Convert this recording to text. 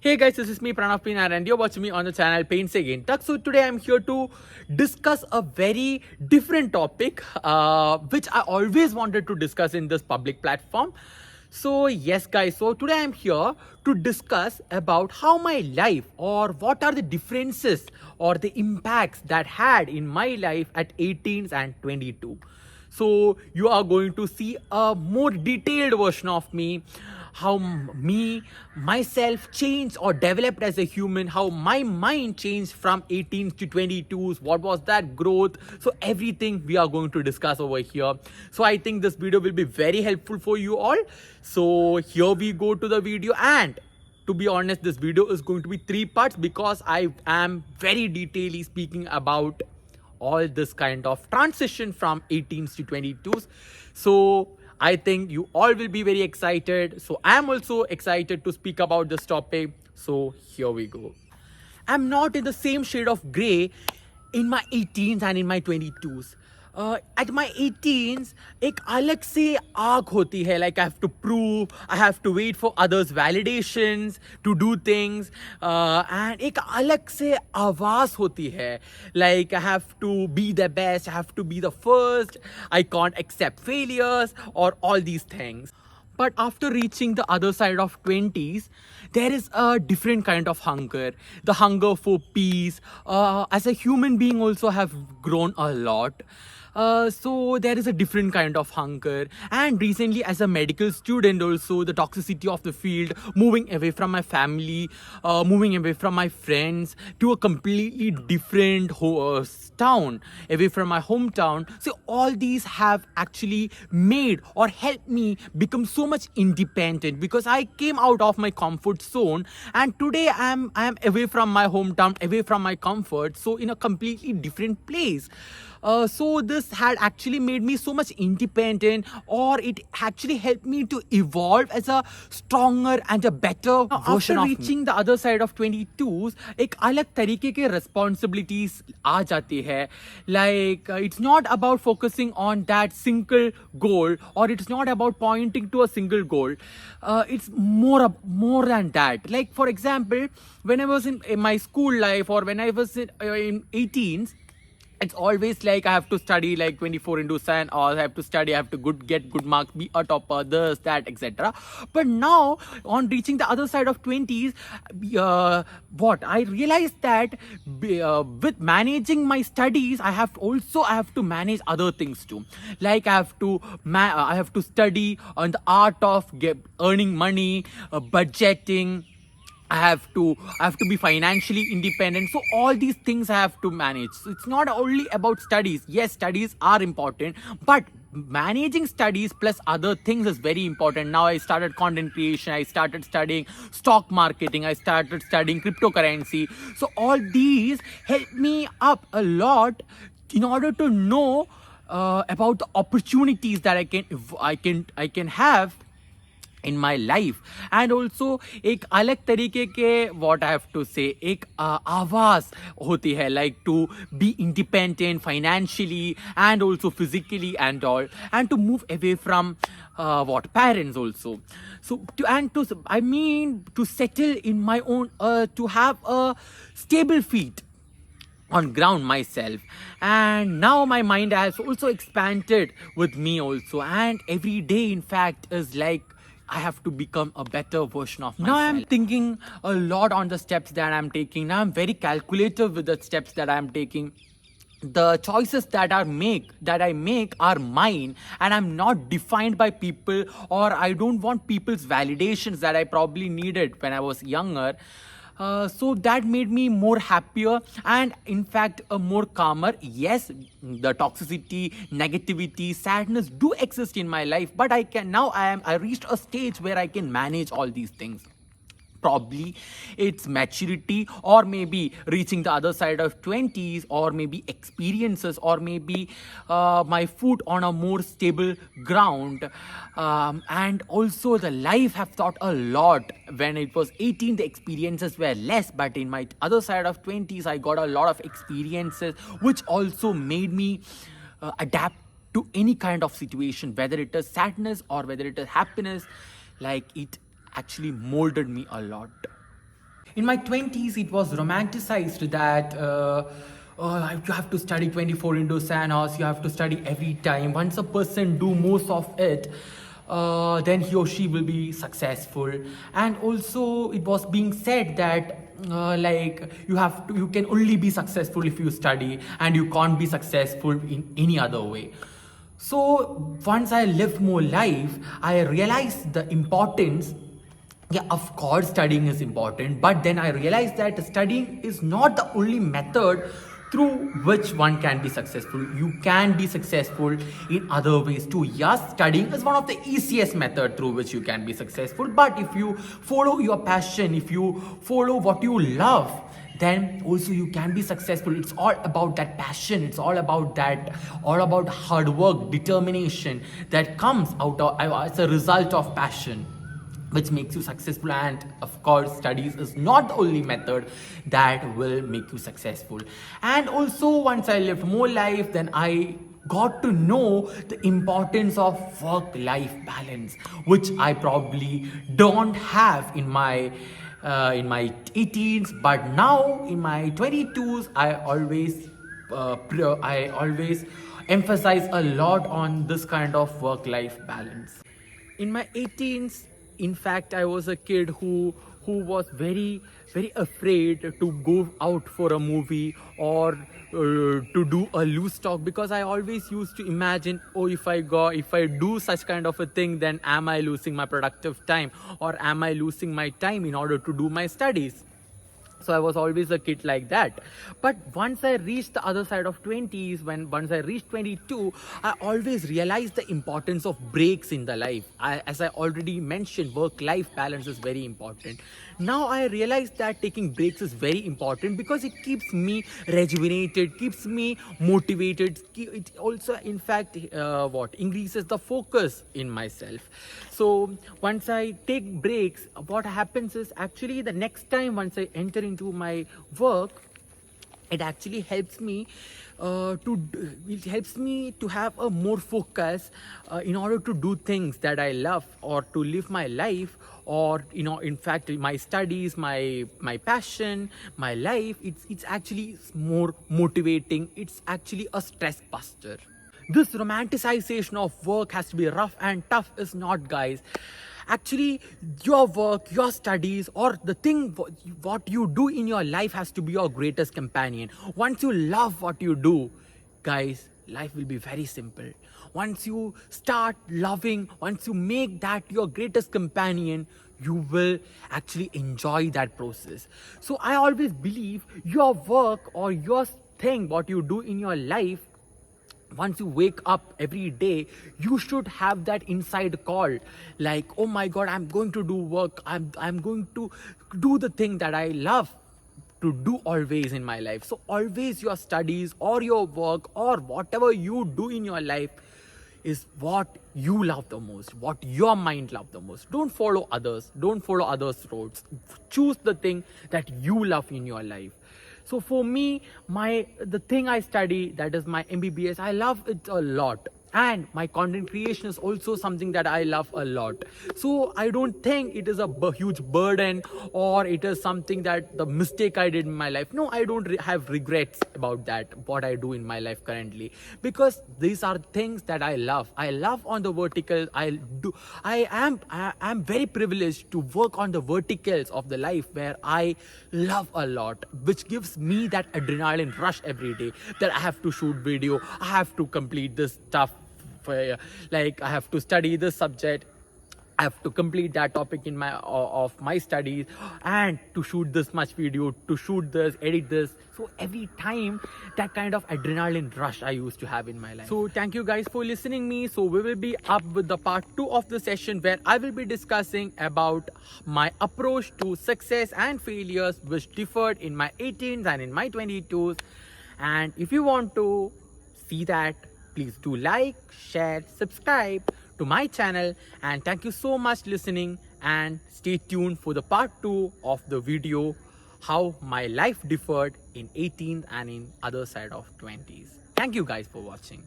Hey guys, this is me Pranav Pinar and you're watching me on the channel Paints Again Tuck. So today I'm here to discuss a very different topic which I always wanted to discuss in this public platform. So yes guys, so today I'm here to discuss about how my life or what are the differences or the impacts that had in my life at 18 and 22. So you are going to see a more detailed version of me, how myself changed or developed as a human, how my mind changed from 18s to 22s, what was that growth. So everything we are going to discuss over here. So I think this video will be very helpful for you all. So here we go to the video, and to be honest, this video is going to be 3 parts because I am very detailedly speaking about all this kind of transition from 18s to 22s. So I think you all will be very excited. So I'm also excited to speak about this topic. So here we go. I'm not in the same shade of gray in my 18s and in my 22s. At my 18s, एक अलग से आग होती है. Like I have to prove, I have to wait for others' validations to do things, and एक अलग से आवाज़ होती है. Like I have to be the best, I have to be the first, I can't accept failures or all these things. But after reaching the other side of 20s, there is a different kind of hunger. The hunger for peace. As a human being also have grown a lot. So there is a different kind of hunger. And recently as a medical student also, the toxicity of the field, moving away from my family, moving away from my friends to a completely different town, away from my hometown. So all these have actually made or helped me become so much independent, because I came out of my comfort zone, and today I am away from my hometown, away from my comfort, so in a completely different place. So this had actually made me so much independent, or it actually helped me to evolve as a stronger and a better version of me. After reaching the other side of 22s, एक अलग तरीके के responsibilities आ जाती है. Like it's not about focusing on that single goal, or it's not about pointing to a single goal. It's more than that. Like for example, when I was in my school life, or when I was in 18s, it's always like I have to study like 24 into 7, or I have to study, I have to get good marks, be a topper, this, that, etc. But now, on reaching the other side of 20s, what I realized that with managing my studies, I have to manage other things too. Like I have to study on the art of earning money, budgeting. I have to be financially independent. So all these things I have to manage. So it's not only about studies. Yes, studies are important, but managing studies plus other things is very important. Now I started content creation, I started studying stock marketing, I started studying cryptocurrency. So all these help me up a lot in order to know about the opportunities that I can have in my life. And also एक अलग तरीके के, what I have to say, एक आवाज़ होती है, like to be independent financially and also physically and all, and to move away from parents also. So to settle in my own, to have a stable feet on ground myself. And now my mind has also expanded with me also, and every day in fact is like I have to become a better version of myself. Now I'm thinking a lot on the steps that I'm taking. Now I'm very calculative with the steps that I'm taking. The choices that I make are mine, and I'm not defined by people, or I don't want people's validations that I probably needed when I was younger. So that made me more happier, and in fact more calmer. Yes, the toxicity, negativity, sadness do exist in my life, but I reached a stage where I can manage all these things. Probably it's maturity, or maybe reaching the other side of 20s, or maybe experiences, or maybe my foot on a more stable ground. And also the life have taught a lot. When it was 18, the experiences were less, but in my other side of 20s, I got a lot of experiences, which also made me adapt to any kind of situation, whether it is sadness or whether it is happiness. Like it actually molded me a lot. In my 20s, it was romanticized that you have to study 24 into 7 hours, you have to study every time. Once a person do most of it, then he or she will be successful. And also it was being said that you can only be successful if you study, and you can't be successful in any other way. So once I lived more life, I realized the importance. Yeah, of course, studying is important, but then I realized that studying is not the only method through which one can be successful. You can be successful in other ways too. Yes, studying is one of the easiest method through which you can be successful, but if you follow your passion, if you follow what you love, then also you can be successful. It's all about that passion, it's all about hard work, determination that comes out of as a result of passion, which makes you successful. And of course, studies is not the only method that will make you successful. And also, once I lived more life, then I got to know the importance of work-life balance, which I probably don't have in my 18s, but now in my 22s, I always emphasize a lot on this kind of work-life balance. In my 18s, in fact, I was a kid who was very afraid to go out for a movie or to do a loose talk, because I always used to imagine, oh, if I do such kind of a thing, then am I losing my productive time, or am I losing my time in order to do my studies? So I was always a kid like that. But once I reached the other side of 20s, once I reached 22, I always realized the importance of breaks in the life. As I already mentioned, work-life balance is very important. Now I realize that taking breaks is very important because it keeps me rejuvenated, keeps me motivated. It also, in fact, increases the focus in myself. So once I take breaks, what happens is, actually the next time once I enter into my work, it actually helps me to have a more focus in order to do things that I love, or to live my life, or in fact my studies, my passion, my life. It's actually more motivating. It's actually a stress buster. This romanticization of work has to be rough and tough is not, guys. Actually, your work, your studies, or the thing what you do in your life has to be your greatest companion. Once you love what you do, guys, life will be very simple. Once you start loving, once you make that your greatest companion, you will actually enjoy that process. So I always believe your work or your thing, what you do in your life, once you wake up every day, you should have that inside call, like, oh my god, I'm going to do work, I'm going to do the thing that I love to do always in my life. So always your studies or your work or whatever you do in your life is what you love the most, what your mind love the most. Don't follow others roads. Choose the thing that you love in your life. So for me, the thing I study, that is my MBBS, I love it a lot. And my content creation is also something that I love a lot. So I don't think it is a huge burden, or it is something that the mistake I did in my life. No, I don't have regrets about that, what I do in my life currently, because these are things that I love. I love on the vertical. I am very privileged to work on the verticals of the life where I love a lot, which gives me that adrenaline rush every day, that I have to shoot video, I have to complete this stuff. Like, I have to study this subject, I have to complete that topic in my studies, and to shoot this much video, to shoot this, edit this. So every time, that kind of adrenaline rush I used to have in my life. So thank you guys for listening me. So we will be up with the part 2 of the session, where I will be discussing about my approach to success and failures, which differed in my 18s and in my 22s. And if you want to see that, please do like, share, subscribe to my channel, and thank you so much listening, and stay tuned for the part 2 of the video, how my life differed in 18th and in other side of 20s. Thank you guys for watching.